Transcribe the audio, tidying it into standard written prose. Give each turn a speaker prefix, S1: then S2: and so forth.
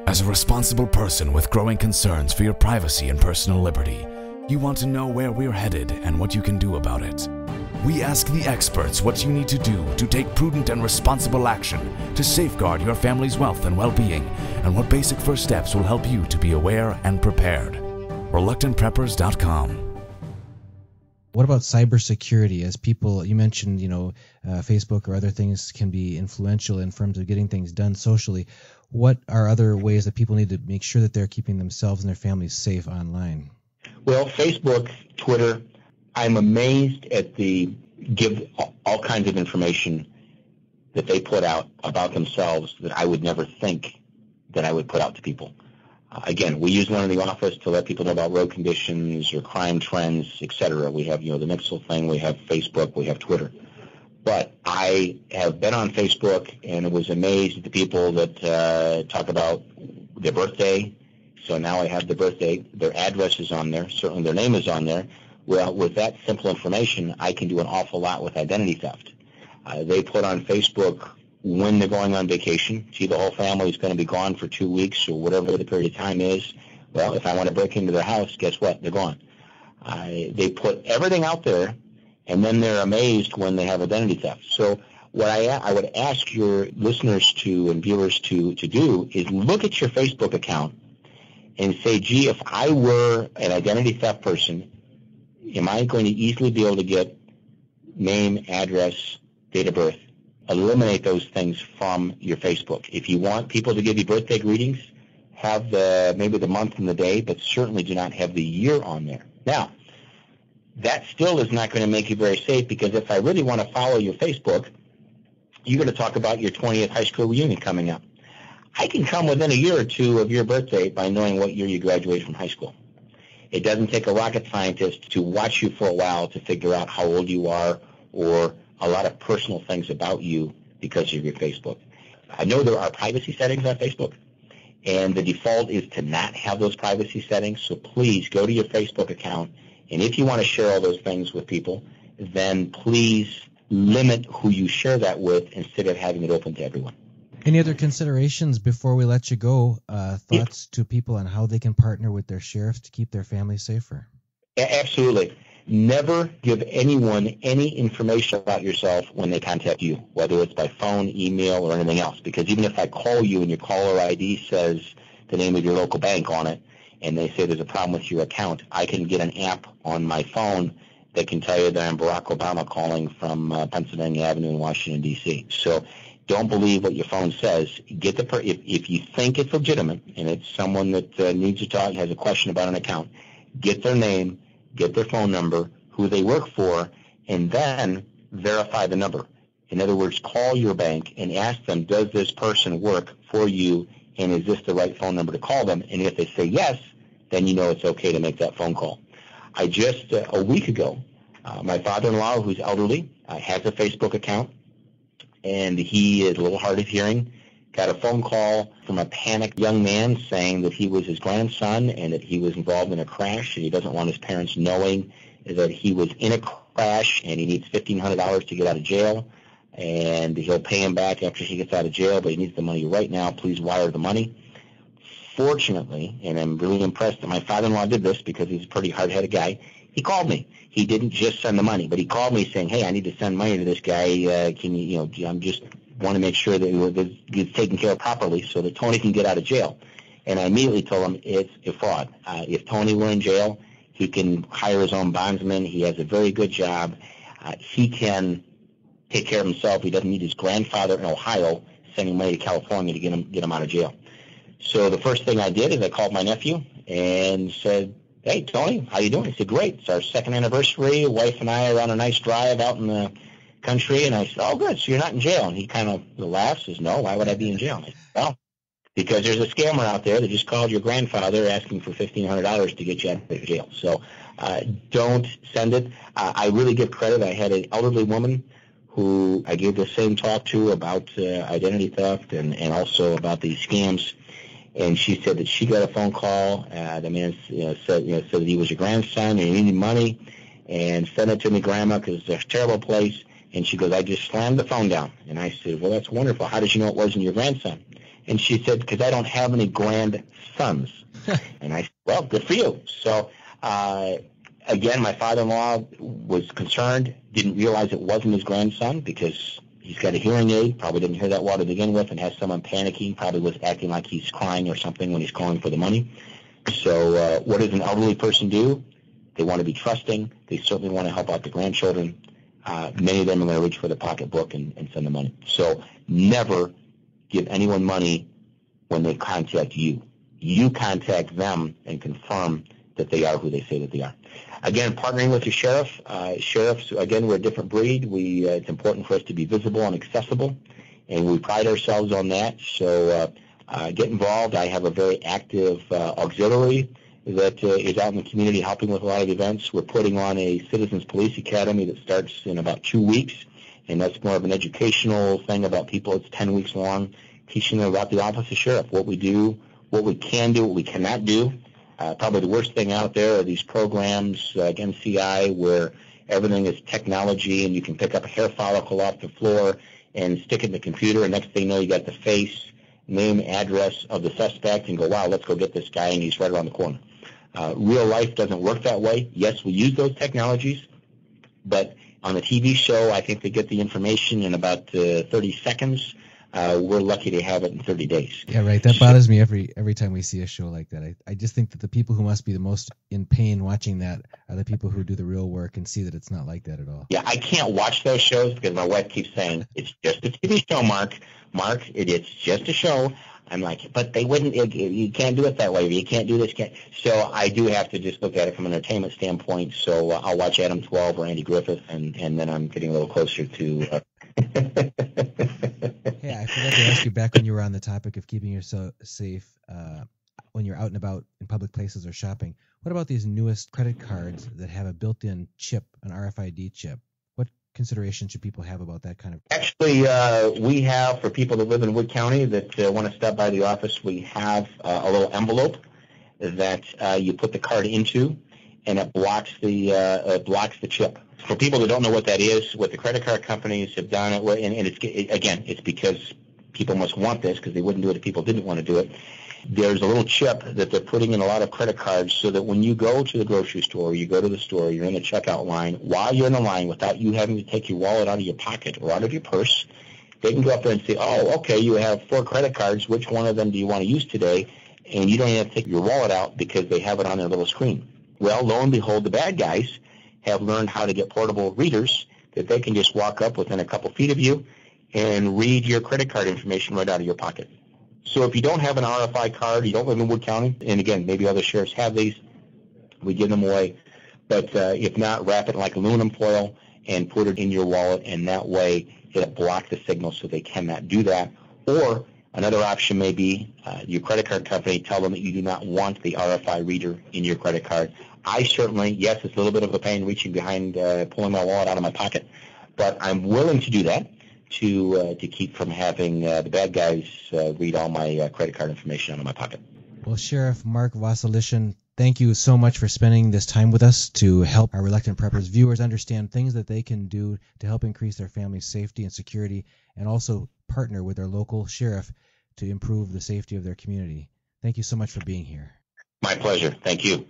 S1: As a responsible person with growing concerns for your privacy and personal liberty, you want to know where we're headed and what you can do about it. We ask the experts what you need to do to take prudent and responsible action to safeguard your family's wealth and well-being, and what basic first steps will help you to be aware and prepared. ReluctantPreppers.com.
S2: What about cybersecurity? As people, you mentioned, Facebook or other things can be influential in terms of getting things done socially. What are other ways that people need to make sure that they're keeping themselves and their families safe online?
S3: Well, Facebook, Twitter, I'm amazed at give all kinds of information that they put out about themselves that I would never think that I would put out to people. Again, we use one in the office to let people know about road conditions or crime trends, etc. We have, the Mixel thing, we have Facebook, we have Twitter. But I have been on Facebook and was amazed at the people that talk about their birthday. So now I have the birthday, their address is on there, certainly their name is on there. Well, with that simple information, I can do an awful lot with identity theft. They put on Facebook when they're going on vacation. See, the whole family is going to be gone for 2 weeks or whatever the period of time is. Well, if I want to break into their house, guess what? They're gone. They put everything out there, and then they're amazed when they have identity theft. So what I would ask your listeners to and viewers to do is look at your Facebook account and say, gee, if I were an identity theft person, am I going to easily be able to get name, address, date of birth? Eliminate those things from your Facebook. If you want people to give you birthday greetings, have maybe the month and the day, but certainly do not have the year on there. Now, that still is not going to make you very safe, because if I really want to follow your Facebook, you're going to talk about your 20th high school reunion coming up. I can come within a year or two of your birthday by knowing what year you graduated from high school. It doesn't take a rocket scientist to watch you for a while to figure out how old you are or a lot of personal things about you because of your Facebook. I know there are privacy settings on Facebook, and the default is to not have those privacy settings, so please go to your Facebook account, and if you want to share all those things with people, then please limit who you share that with instead of having it open to everyone.
S2: Any other considerations before we let you go, thoughts to people on how they can partner with their sheriff to keep their families safer?
S3: Absolutely. Never give anyone any information about yourself when they contact you, whether it's by phone, email, or anything else. Because even if I call you and your caller ID says the name of your local bank on it, and they say there's a problem with your account, I can get an app on my phone that can tell you that I'm Barack Obama calling from Pennsylvania Avenue in Washington, D.C. So don't believe what your phone says. Get if you think it's legitimate and it's someone that needs to talk, has a question about an account, get their name, get their phone number, who they work for, and then verify the number. In other words, call your bank and ask them, does this person work for you, and is this the right phone number to call them? And if they say yes, then you know it's okay to make that phone call. I just, a week ago, my father-in-law, who's elderly, has a Facebook account, and he is a little hard of hearing, got a phone call from a panicked young man saying that he was his grandson and that he was involved in a crash, and he doesn't want his parents knowing that he was in a crash, and he needs $1,500 to get out of jail, and he'll pay him back after he gets out of jail, but he needs the money right now. Please wire the money. Fortunately, and I'm really impressed that my father-in-law did this because he's a pretty hard-headed guy, he called me. He didn't just send the money, but he called me saying, hey, I need to send money to this guy. Can you, I'm just want to make sure that it's taken care of properly so that Tony can get out of jail. And I immediately told him it's a fraud. If Tony were in jail, he can hire his own bondsman. He has a very good job. He can take care of himself. He doesn't need his grandfather in Ohio sending money to California to get him out of jail. So the first thing I did is I called my nephew and said, hey, Tony, how you doing? He said, great. It's our second anniversary. Wife and I are on a nice drive out in the country. And I said, oh, good. So you're not in jail. And he kind of laughs, says, no, why would I be in jail? I said, well, because there's a scammer out there that just called your grandfather asking for $1,500 to get you out of jail. So don't send it. I really give credit. I had an elderly woman who I gave the same talk to about identity theft and also about these scams. And she said that she got a phone call. The man said that he was your grandson and he needed money, and send it to me, Grandma, because it's a terrible place. And she goes, I just slammed the phone down. And I said, well, that's wonderful. How did you know it wasn't your grandson? And she said, because I don't have any grandsons. And I said, well, good for you. So, again, my father-in-law was concerned, didn't realize it wasn't his grandson because he's got a hearing aid, probably didn't hear that well to begin with, and has someone panicking, probably was acting like he's crying or something when he's calling for the money. So what does an elderly person do? They want to be trusting. They certainly want to help out the grandchildren. Many of them are going to reach for the pocketbook and send the money. So never give anyone money when they contact you. You contact them and confirm that they are who they say that they are. Again, partnering with your sheriff. Sheriffs, again, we're a different breed. It's important for us to be visible and accessible, and we pride ourselves on that. So get involved. I have a very active auxiliary that is out in the community helping with a lot of events. We're putting on a Citizens Police Academy that starts in about 2 weeks, and that's more of an educational thing about people. It's 10 weeks long, teaching them about the office of sheriff, what we do, what we can do, what we cannot do. Probably the worst thing out there are these programs like NCI where everything is technology and you can pick up a hair follicle off the floor and stick it in the computer, and next thing you know, you got the face, name, address of the suspect, and go, wow, let's go get this guy, and he's right around the corner. Real life doesn't work that way. Yes, we use those technologies, but on a TV show, I think they get the information in about 30 seconds. We're lucky to have it in 30 days.
S2: Yeah, right. That bothers me every time we see a show like that. I just think that the people who must be the most in pain watching that are the people who do the real work and see that it's not like that at all.
S3: Yeah, I can't watch those shows because my wife keeps saying, it's just a TV show, Mark. It's just a show. I'm like, but they wouldn't, you can't do it that way. You can't do this. So I do have to just look at it from an entertainment standpoint. So I'll watch Adam 12 or Andy Griffith, and then I'm getting a little closer to...
S2: Hey, I forgot to ask you back when you were on the topic of keeping yourself safe when you're out and about in public places or shopping. What about these newest credit cards that have a built-in chip, an RFID chip? What consideration should people have about that kind of?
S3: Actually, we have, for people that live in Wood County that want to stop by the office, we have a little envelope that you put the card into, and it blocks the chip. For people that don't know what that is, what the credit card companies have done, and it's because people must want this because they wouldn't do it if people didn't want to do it. There's a little chip that they're putting in a lot of credit cards so that when you go to the grocery store, you go to the store, you're in the checkout line, while you're in the line without you having to take your wallet out of your pocket or out of your purse, they can go up there and say, oh, okay, you have 4 credit cards. Which one of them do you want to use today? And you don't even have to take your wallet out because they have it on their little screen. Well, lo and behold, the bad guys have learned how to get portable readers that they can just walk up within a couple feet of you and read your credit card information right out of your pocket. So if you don't have an RFI card, you don't live in Wood County, and again, maybe other sheriffs have these, we give them away. But if not, wrap it like aluminum foil and put it in your wallet, and that way it'll block the signal so they cannot do that. Or another option may be your credit card company, tell them that you do not want the RFI reader in your credit card. I certainly, yes, it's a little bit of a pain reaching behind, pulling my wallet out of my pocket, but I'm willing to do that to keep from having the bad guys read all my credit card information out of my pocket.
S2: Well, Sheriff Mark Wasylyshyn, thank you so much for spending this time with us to help our Reluctant Preppers viewers understand things that they can do to help increase their family's safety and security, and also partner with their local sheriff to improve the safety of their community. Thank you so much for being here.
S3: My pleasure. Thank you.